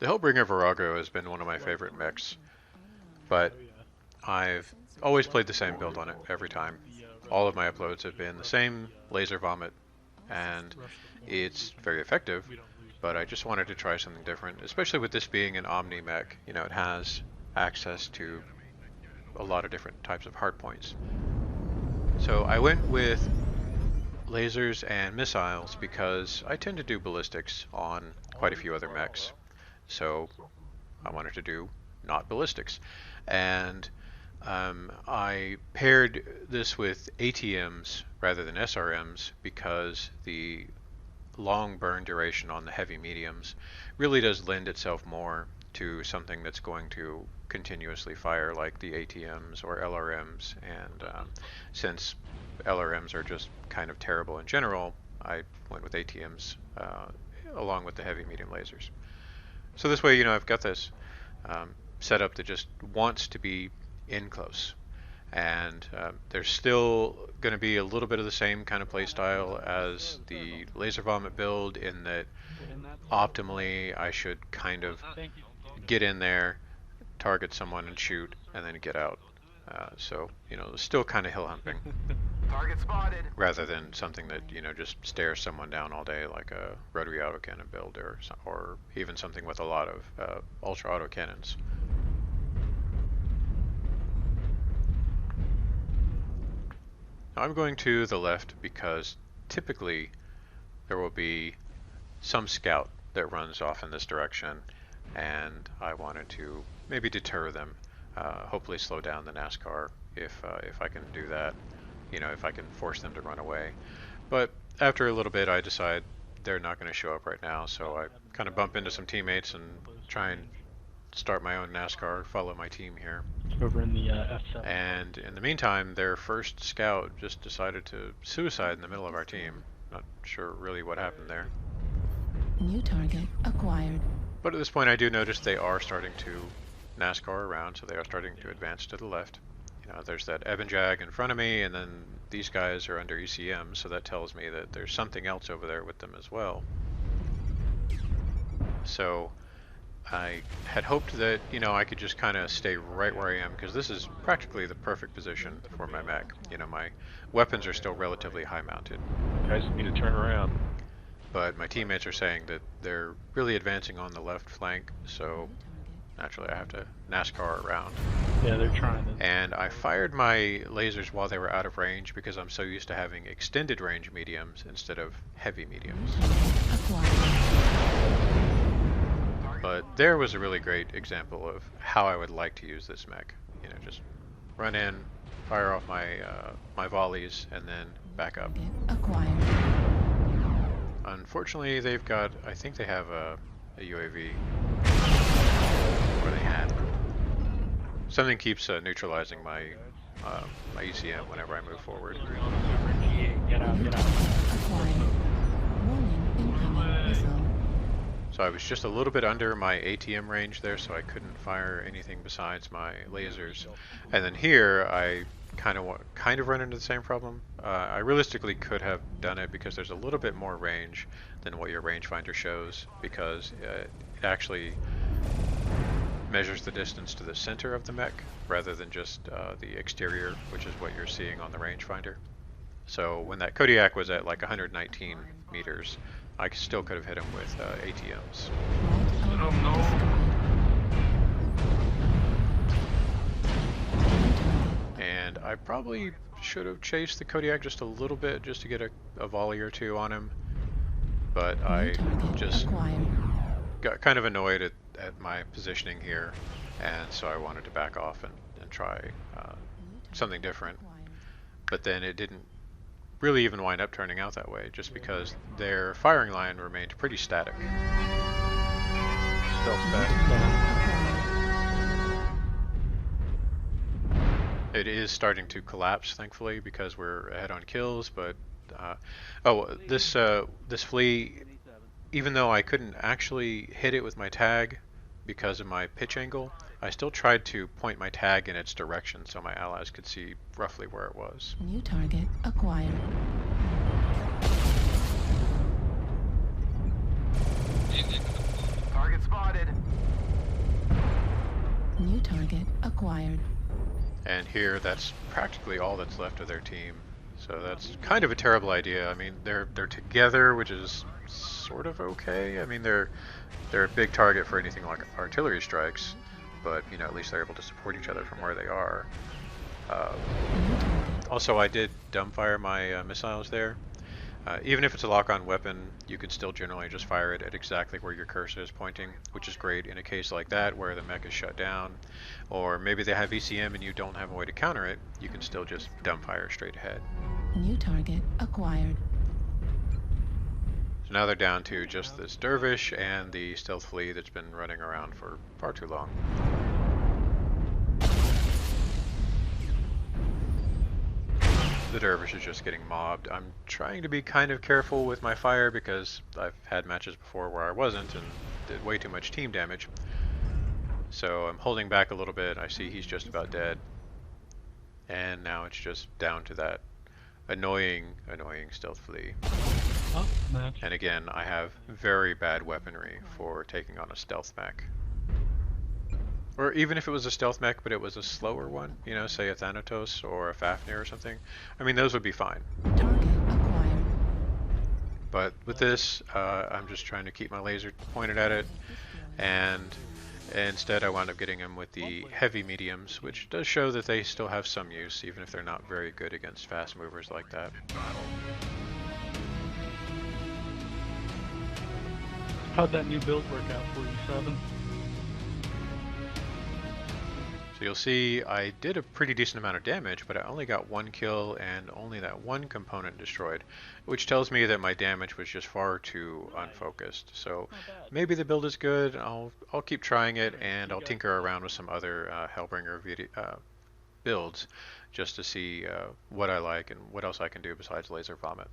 The Hellbringer Virago has been one of my favorite mechs, but Oh yeah. I've always played the same build on it every time. All of my uploads have been the same laser vomit, and Rush the point so we it's can very effective, we don't lose but I that. just wanted to try something different, especially with this being an Omni mech. You know, it has access to a lot of different types of hardpoints. So I went with lasers and missiles because I tend to do ballistics on quite a few other mechs. So I wanted to do not ballistics. And I paired this with ATMs rather than SRMs because the long burn duration on the heavy mediums really does lend itself more to something that's going to continuously fire like the ATMs or LRMs. And since LRMs are just kind of terrible in general, I went with ATMs along with the heavy medium lasers. So this way, I've got this setup that just wants to be in close. And there's still going to be a little bit of the same kind of play style as the laser vomit build in that optimally I should kind of Thank you. get in there, target someone and shoot, and then get out. So, still kind of hill humping Target spotted. rather than something that, just stares someone down all day like a rotary autocannon build or even something with a lot of ultra autocannons. I'm going to the left because typically there will be some scout that runs off in this direction, and I wanted to maybe deter them, hopefully slow down the NASCAR if I can do that, if I can force them to run away. But after a little bit, I decide they're not going to show up right now, so I kind of bump into some teammates and try and start my own NASCAR, follow my team here. Over in the F7. And in the meantime, their first scout just decided to suicide in the middle of our team. Not sure really what happened there. New target acquired. But at this point, I do notice they are starting to NASCAR around, so they are starting to advance to the left. There's that Ebb and Jag in front of me, and then these guys are under ECM, so that tells me that there's something else over there with them as well. So I had hoped that, I could just kind of stay right where I am, because this is practically the perfect position for my mech. My weapons are still relatively high mounted. Guys need to turn around. But my teammates are saying that they're really advancing on the left flank, so naturally I have to NASCAR around. Yeah, they're trying to. And I fired my lasers while they were out of range because I'm so used to having extended range mediums instead of heavy mediums. But there was a really great example of how I would like to use this mech. Just run in, fire off my volleys, and then back up. Unfortunately, I think they have a UAV. Or they had. Something keeps neutralizing my ECM whenever I move forward. Get out, get out. So I was just a little bit under my ATM range there, so I couldn't fire anything besides my lasers. And then here, I kind of run into the same problem. I realistically could have done it because there's a little bit more range than what your rangefinder shows, because it actually measures the distance to the center of the mech rather than just the exterior, which is what you're seeing on the rangefinder. So when that Kodiak was at like 119 meters, I still could have hit him with ATMs. Oh no. And I probably should have chased the Kodiak just a little bit just to get a volley or two on him. But I just got kind of annoyed at my positioning here, and so I wanted to back off and try something different. But then it didn't really even wind up turning out that way, just because their firing line remained pretty static. Stealth back. It is starting to collapse, thankfully, because we're ahead on kills. But this flea, even though I couldn't actually hit it with my tag because of my pitch angle, I still tried to point my tag in its direction so my allies could see roughly where it was. New target acquired. Target spotted. target acquired. And here, that's practically all that's left of their team. So that's kind of a terrible idea. I mean, they're together, which is sort of okay. I mean, they're a big target for anything like artillery strikes, but you know, at least they're able to support each other from where they are. Also, I did dumbfire my missiles there. Even if it's a lock-on weapon, you can still generally just fire it at exactly where your cursor is pointing, which is great in a case like that where the mech is shut down, or maybe they have ECM and you don't have a way to counter it. You can still just dumbfire straight ahead. New target acquired. So now they're down to just this dervish and the stealth flea that's been running around for far too long. The dervish is just getting mobbed. I'm trying to be kind of careful with my fire because I've had matches before where I wasn't and did way too much team damage. So I'm holding back a little bit. I see he's just about dead. And now it's just down to that annoying stealth flea. Oh, match. And again, I have very bad weaponry for taking on a stealth mech. Or even if it was a stealth mech, but it was a slower one, you know, say a Thanatos or a Fafnir or something. I mean, those would be fine. Target acquired. But with this, I'm just trying to keep my laser pointed at it, and instead I wound up getting him with the heavy mediums, which does show that they still have some use, even if they're not very good against fast movers like that. How'd that new build work out for you, Seven? So you'll see I did a pretty decent amount of damage, but I only got one kill and only that one component destroyed, which tells me that my damage was just far too unfocused. So maybe the build is good. I'll keep trying it, and I'll tinker around with some other Hellbringer builds just to see what I like and what else I can do besides laser vomit.